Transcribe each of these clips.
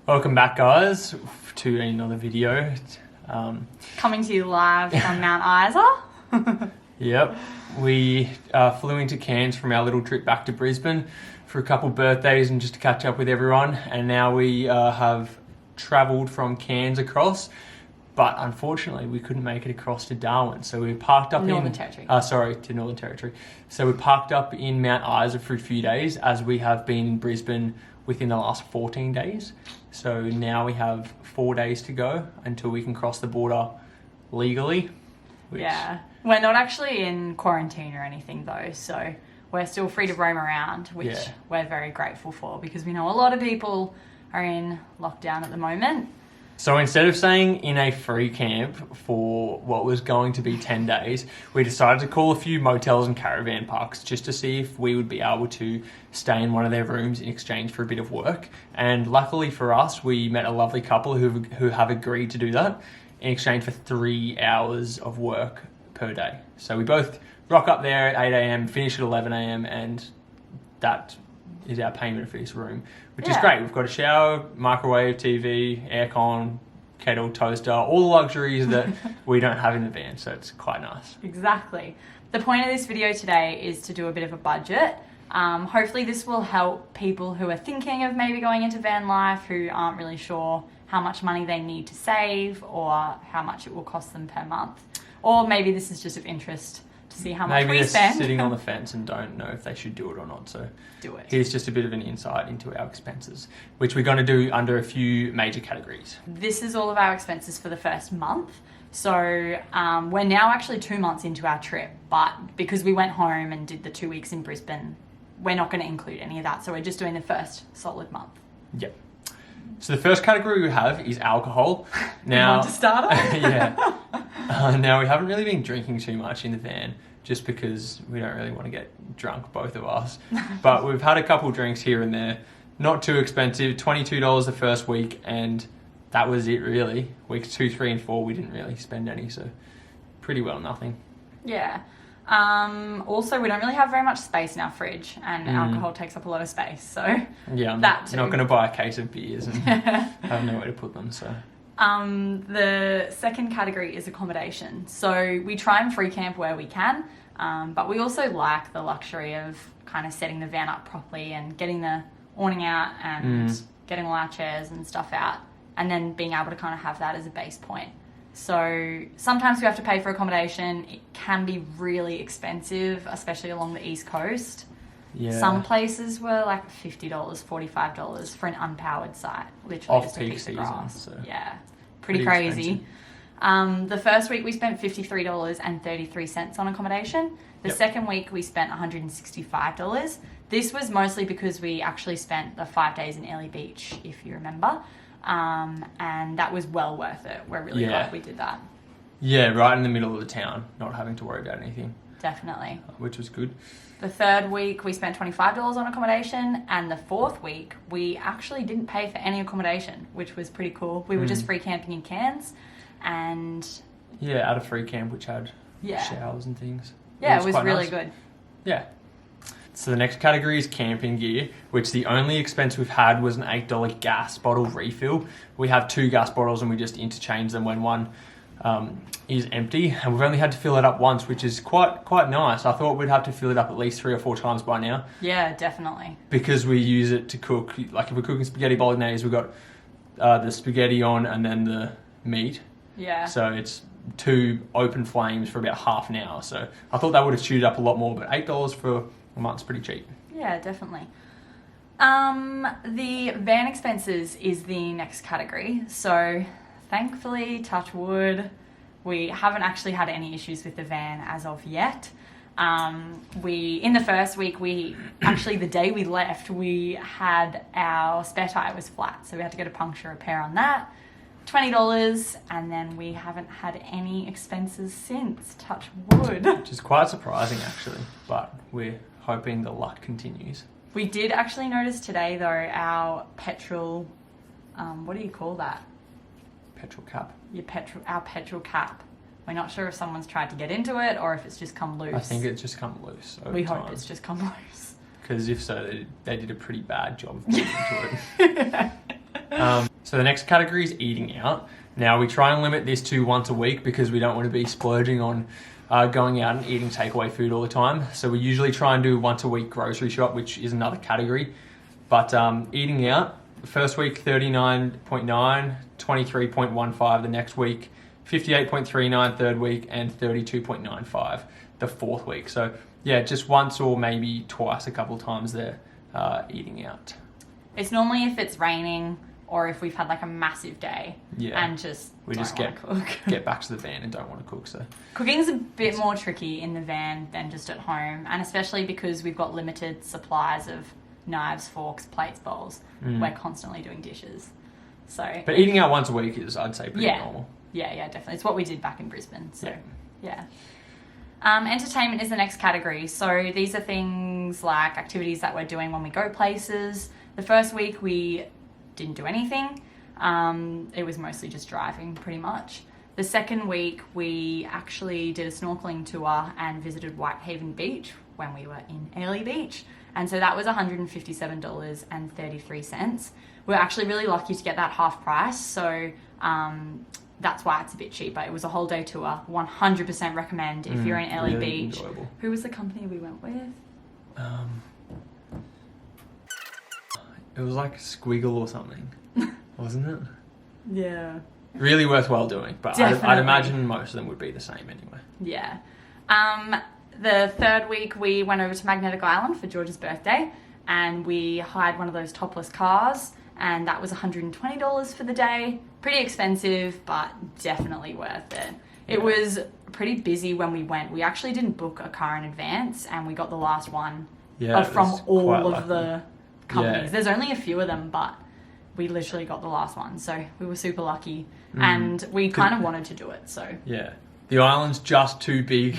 Welcome back, guys, to another video. Coming to you live from Mount Isa. Yep, we flew into Cairns from our little trip back to Brisbane for a couple birthdays and just to catch up with everyone. And now we have travelled from Cairns across, but unfortunately we couldn't make it across to Darwin. So we parked up Northern Territory. To Northern Territory. So we parked up in Mount Isa for a few days as we have been in Brisbane within the last 14 days. So now we have 4 days to go until we can cross the border legally. Yeah. We're not actually in quarantine or anything though, so we're still free to roam around, which we're very grateful for because we know a lot of people are in lockdown at the moment. So instead of staying in a free camp for what was going to be 10 days, we decided to call a few motels and caravan parks just to see if we would be able to stay in one of their rooms in exchange for a bit of work. And luckily for us, we met a lovely couple who have agreed to do that in exchange for 3 hours of work per day. So we both rock up there at 8 a.m, finish at 11 a.m, and that is our payment for this room, which is great. We've got a shower, microwave, TV, aircon, kettle, toaster, all the luxuries that we don't have in the van, so it's quite nice. Exactly. The point of this video today is to do a bit of a budget. Hopefully this will help people who are thinking of maybe going into van life, who aren't really sure how much money they need to save or how much it will cost them per month. Or maybe this is just of interest to see how much we spend. Maybe they're sitting on the fence and don't know if they should do it or not. So do it. Here's just a bit of an insight into our expenses, which we're going to do under a few major categories. This is all of our expenses for the first month. So we're now actually 2 months into our trip, but because we went home and did the 2 weeks in Brisbane, we're not going to include any of that. So we're just doing the first solid month. Yep. So the first category we have is alcohol. Now, you want to start off? Yeah. Now, we haven't really been drinking too much in the van just because we don't really want to get drunk, both of us. But we've had a couple drinks here and there. Not too expensive, $22 the first week, and that was it really. Weeks 2, 3, and 4, we didn't really spend any, so pretty well nothing. Yeah. Also, we don't really have very much space in our fridge, and alcohol takes up a lot of space, so yeah, I'm not going to buy a case of beers and have nowhere to put them, so... The second category is accommodation. So we try and free camp where we can, but we also like the luxury of kind of setting the van up properly and getting the awning out and getting all our chairs and stuff out, and then being able to kind of have that as a base point. So sometimes we have to pay for accommodation. It can be really expensive, especially along the East Coast. Yeah. Some places were like $50, $45 for an unpowered site, literally just a piece of grass. So yeah, pretty crazy. The first week we spent $53.33 on accommodation. The second week we spent $165. This was mostly because we actually spent the 5 days in Airlie Beach, if you remember. And that was well worth it. We're really glad we did that. Yeah, right in the middle of the town, not having to worry about anything. Definitely. Which was good. The third week we spent $25 on accommodation, and the fourth week we actually didn't pay for any accommodation, which was pretty cool. We were just free camping in Cairns, and... Yeah, at a free camp which had showers and things. Yeah, it was really good. Yeah. So the next category is camping gear, which the only expense we've had was an $8 gas bottle refill. We have 2 gas bottles and we just interchange them when one is empty, and we've only had to fill it up once, which is quite nice. I thought we'd have to fill it up at least 3 or 4 times by now. Yeah, definitely. Because we use it to cook, like if we're cooking spaghetti bolognese, we've got the spaghetti on and then the meat. Yeah. So it's 2 open flames for about half an hour. So I thought that would have chewed up a lot more, but $8 for a month's pretty cheap. Yeah, definitely. The van expenses is the next category. So thankfully, touch wood, we haven't actually had any issues with the van as of yet. In the first week, the day we left, we had our spare tire was flat, so we had to go to puncture repair on that. $20, and then we haven't had any expenses since, touch wood. Which is quite surprising actually, but we're hoping the luck continues. We did actually notice today though, our petrol, what do you call that? Petrol cap. Our petrol cap. We're not sure if someone's tried to get into it or if it's just come loose. I think it's just come loose over We time. hope it's just come loose. Because if so, they did a pretty bad job of getting into it. So the next category is eating out. Now we try and limit this to once a week because we don't want to be splurging on going out and eating takeaway food all the time. So we usually try and do once a week grocery shop, which is another category. But eating out, the first week 39.9, 23.15 the next week, 58.39 third week, and 32.95 the fourth week. So yeah, just once or maybe twice a couple times there eating out. It's normally if it's raining or if we've had like a massive day and we just get back to the van and don't want to cook. So cooking's a bit more tricky in the van than just at home, and especially because we've got limited supplies of knives, forks, plates, bowls. We're constantly doing dishes. So but eating out once a week is, I'd say, pretty normal. Yeah, definitely. It's what we did back in Brisbane. So yeah. Entertainment is the next category. So these are things like activities that we're doing when we go places. The first week we didn't do anything. It was mostly just driving pretty much. The second week we actually did a snorkeling tour and visited Whitehaven Beach when we were in Airlie Beach. And so that was $157.33. We were actually really lucky to get that half price. So that's why it's a bit cheaper. It was a whole day tour. 100% recommend if you're in Airlie Beach. Enjoyable. Who was the company we went with? It was like Squiggle or something, wasn't it? Yeah. Really worthwhile doing, but I'd imagine most of them would be the same anyway. Yeah. The third week we went over to Magnetic Island for George's birthday, and we hired one of those topless cars, and that was $120 for the day. Pretty expensive, but definitely worth it. It was pretty busy when we went. We actually didn't book a car in advance, and we got the last one from all of the companies. Yeah. There's only a few of them, but we literally got the last one, so we were super lucky, and we kind of wanted to do it. So yeah, the island's just too big.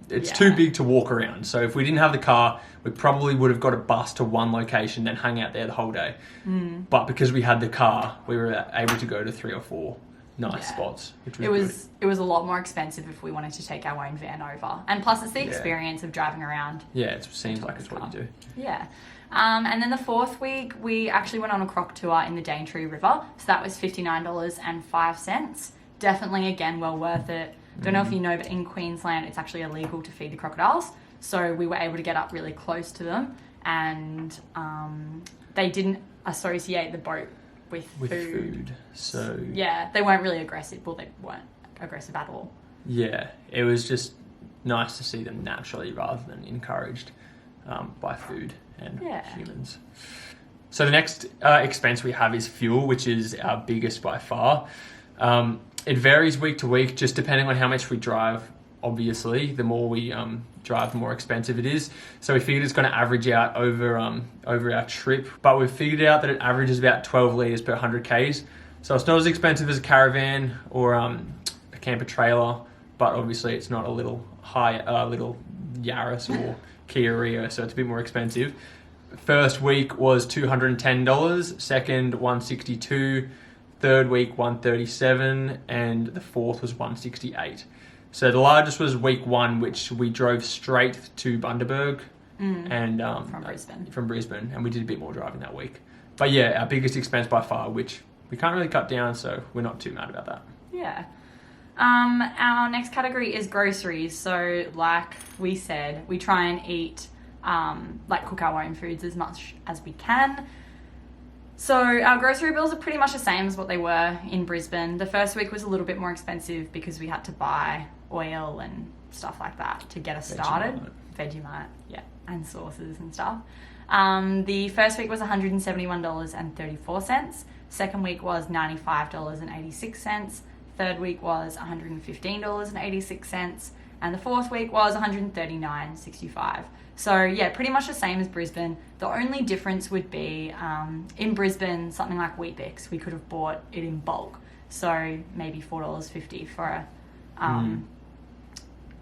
It's too big to walk around. So if we didn't have the car, we probably would have got a bus to one location, then hung out there the whole day. But because we had the car, we were able to go to 3 or 4 nice spots, which was it was a lot more expensive if we wanted to take our own van over, and plus it's the experience of driving around. Yeah, it seems like it's what you do. Yeah. And then the fourth week we actually went on a croc tour in the Daintree River, so that was $59.05. Definitely, again, well worth it. Don't know if you know, but in Queensland it's actually illegal to feed the crocodiles, so we were able to get up really close to them, and they didn't associate the boat with food. So yeah, they weren't really aggressive. Well, they weren't aggressive at all. Yeah, it was just nice to see them naturally rather than encouraged by food and humans. So the next expense we have is fuel, which is our biggest by far. It varies week to week, just depending on how much we drive. Obviously, the more we drive, the more expensive it is. So we figured it's going to average out over our trip. But we've figured out that it averages about 12 litres per 100 Ks. So it's not as expensive as a caravan or a camper trailer, but obviously it's not a little Yaris or Kia Rio, so it's a bit more expensive. First week was $210, second $162, third week $137, and the fourth was $168. So the largest was week 1, which we drove straight to Bundaberg and from Brisbane, and we did a bit more driving that week. But yeah, our biggest expense by far, which we can't really cut down, so we're not too mad about that. Yeah. Our next category is groceries. So like we said, we try and eat, cook our own foods as much as we can. So our grocery bills are pretty much the same as what they were in Brisbane. The first week was a little bit more expensive because we had to buy oil and stuff like that to get us started. Vegemite, yeah, and sauces and stuff. The first week was $171.34. Second week was $95.86. Third week was $115.86. And the fourth week was $139.65. So yeah, pretty much the same as Brisbane. The only difference would be in Brisbane, something like Weet-Bix, we could have bought it in bulk. So maybe $4.50 for a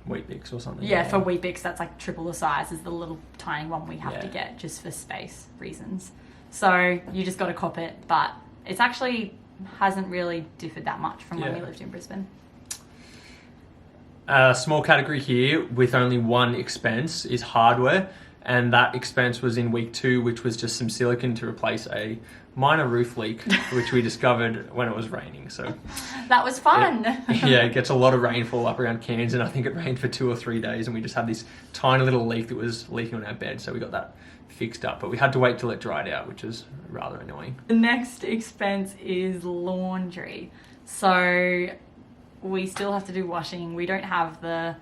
Weet-Bix or something. Yeah, for Weet-Bix, that's like triple the size as the little tiny one we have to get just for space reasons. So you just got to cop it, but it's actually hasn't really differed that much from when we lived in Brisbane. A small category here with only one expense is hardware. and that expense was in week 2, which was just some silicone to replace a minor roof leak, which we discovered when it was raining. So that was fun. It gets a lot of rainfall up around Cairns, and I think it rained for 2 or 3 days, and we just had this tiny little leak that was leaking on our bed, so we got that fixed up, but we had to wait till it dried out, which is rather annoying. The next expense is laundry. So we still have to do washing. We don't have the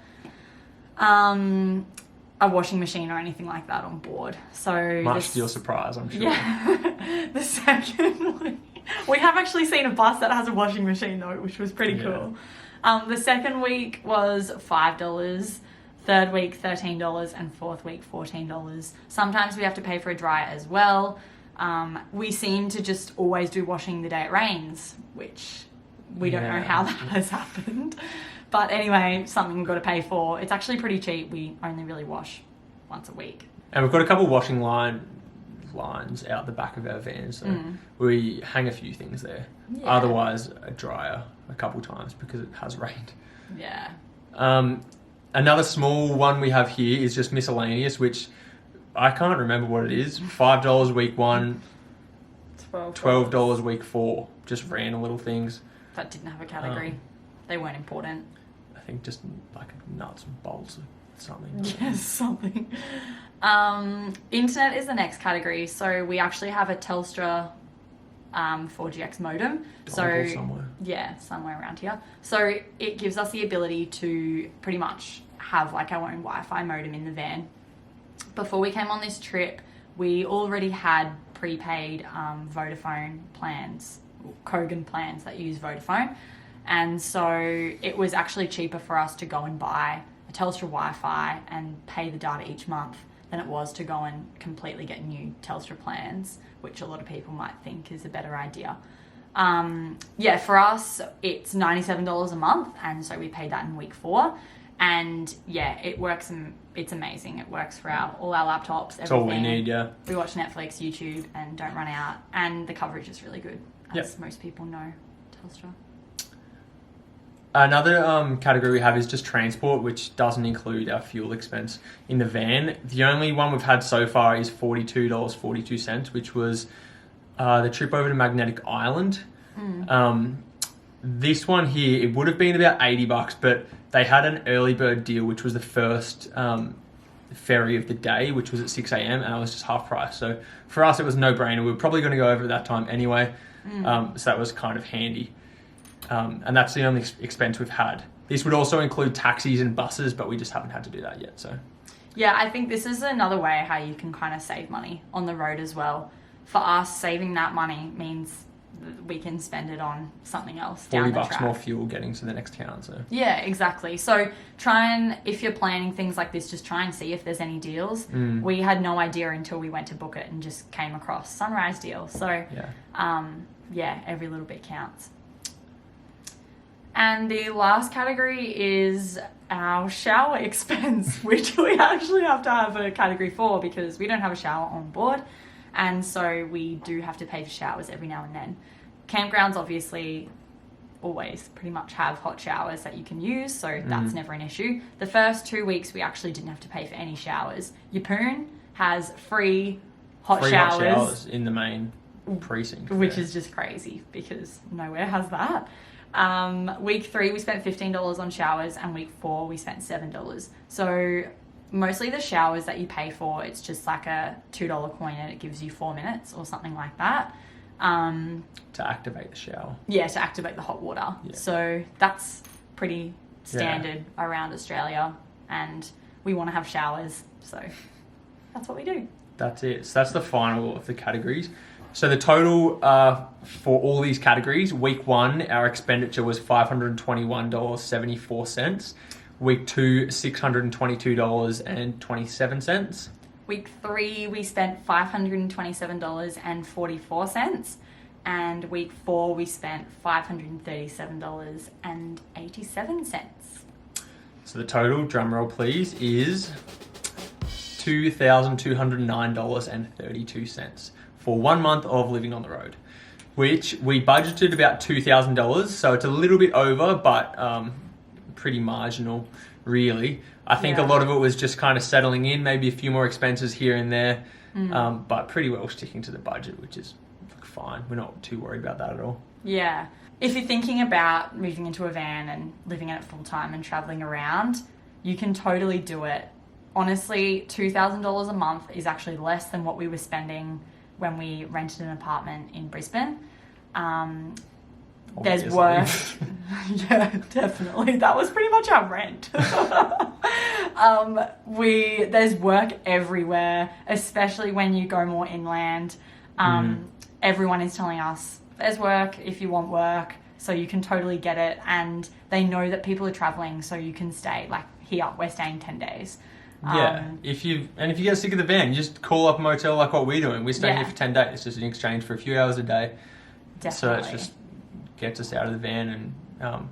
a washing machine or anything like that on board. So Much to your surprise, I'm sure. Yeah. The second week, we have actually seen a bus that has a washing machine though, which was pretty cool. The second week was $5. Third week, $13, and fourth week, $14. Sometimes we have to pay for a dryer as well. We seem to just always do washing the day it rains, which we don't know how that has happened. But anyway, something we've got to pay for. It's actually pretty cheap. We only really wash once a week. And we've got a couple washing lines out the back of our van, so we hang a few things there. Yeah. Otherwise, a dryer a couple times because it has rained. Yeah. Another small one we have here is just miscellaneous, which I can't remember what it is. $5 week 1, $12 week 4. Just random little things. That didn't have a category. They weren't important. I think just like nuts and bolts or something. Yes, something. Internet is the next category. So we actually have a Telstra 4GX modem. So somewhere. Yeah, somewhere around here. So it gives us the ability to pretty much have like our own Wi-Fi modem in the van. Before we came on this trip, we already had prepaid Vodafone plans, Kogan plans that use Vodafone. And so it was actually cheaper for us to go and buy a Telstra Wi-Fi and pay the data each month than it was to go and completely get new Telstra plans, which a lot of people might think is a better idea. For us, it's $97 a month, and so we paid that in week 4. And yeah, it works, and it's amazing. It works for all our laptops, everything. That's all we need, yeah. We watch Netflix, YouTube, and don't run out. And the coverage is really good, as most people know Telstra. Another category we have is just transport, which doesn't include our fuel expense in the van. The only one we've had so far is $42.42, which was the trip over to Magnetic Island. This one here, it would have been about $80, but they had an early bird deal, which was the first ferry of the day, which was at 6 a.m, and it was just half price. So for us, it was no brainer. We were probably going to go over at that time anyway, so that was kind of handy. And that's the only expense we've had. This would also include taxis and buses, but we just haven't had to do that yet. So, yeah, I think this is another way how you can kind of save money on the road as well. For us, saving that money means we can spend it on something else down the track. $40 more fuel getting to the next town. So yeah, exactly. So try and, if you're planning things like this, just try and see if there's any deals. We had no idea until we went to book it and just came across Sunrise deal. So every little bit counts. And the last category is our shower expense, which we actually have to have a category for because we don't have a shower on board. And so we do have to pay for showers every now and then. Campgrounds obviously always pretty much have hot showers that you can use, so that's never an issue. The first 2 weeks we actually didn't have to pay for any showers. Yeppoon has free hot showers in the main precinct. Which is just crazy because nowhere has that. Week 3 we spent $15 on showers, and week 4 we spent $7. So mostly the showers that you pay for, it's just like a $2 coin and it gives you 4 minutes or something like that. To activate the shower. Yeah, to activate the hot water. Yeah. So that's pretty standard around Australia, and we want to have showers, so that's what we do. That's it. So that's the final of the categories. So the total for all these categories, week 1, our expenditure was $521.74. Week 2, $622.27. Week 3, we spent $527.44. And week 4, we spent $537.87. So the total, drumroll please, is $2,209.32 for 1 month of living on the road, which we budgeted about $2,000. So it's a little bit over, but pretty marginal really. I think a lot of it was just kind of settling in, maybe a few more expenses here and there, but pretty well sticking to the budget, which is fine. We're not too worried about that at all. Yeah. If you're thinking about moving into a van and living in it full time and traveling around, you can totally do it. Honestly, $2,000 a month is actually less than what we were spending when we rented an apartment in Brisbane. There's work. Yeah, definitely. That was pretty much our rent. There's work everywhere, especially when you go more inland. Everyone is telling us there's work if you want work, so you can totally get it. And they know that people are traveling, so you can stay. Like here, we're staying 10 days. If you get sick of the van, you just call up a motel like what we're doing. We're staying here for 10 days, just in exchange for a few hours a day. Definitely. So it just gets us out of the van and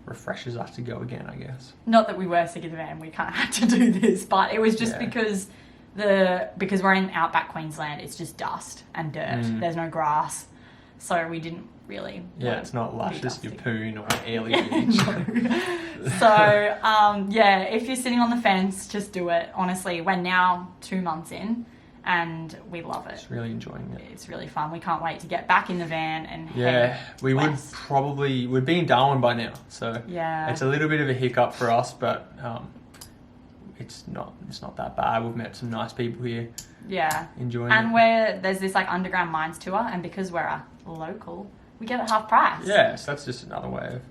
refreshes us to go again, I guess. Not that we were sick of the van, we kind of had to do this, but it was just because we're in outback Queensland, it's just dust and dirt. There's no grass, so we didn't really. Yeah, it's not luscious Yapoon or Airlie Beach. So if you're sitting on the fence, just do it. Honestly, we're now 2 months in, and we love it. Just really enjoying it. It's really fun. We can't wait to get back in the van and we west. we'd be in Darwin by now, so it's a little bit of a hiccup for us, but it's not that bad. We've met some nice people here. Yeah, enjoying and it. there's this like underground mines tour, and because we're a local, we get it half price. Yeah, so that's just another way of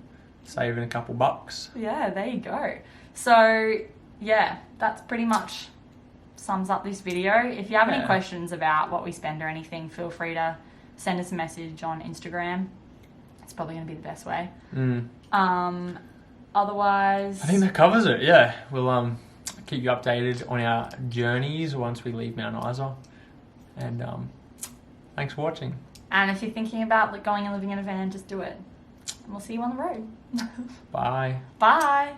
saving a couple bucks. Yeah, there you go. So yeah, that's pretty much sums up this video. If you have any questions about what we spend or anything, feel free to send us a message on Instagram. It's probably going to be the best way. Otherwise, I think that covers it. Yeah, we'll keep you updated on our journeys once we leave Mount Isa. And thanks for watching. And if you're thinking about going and living in a van, just do it. And we'll see you on the road. Bye. Bye.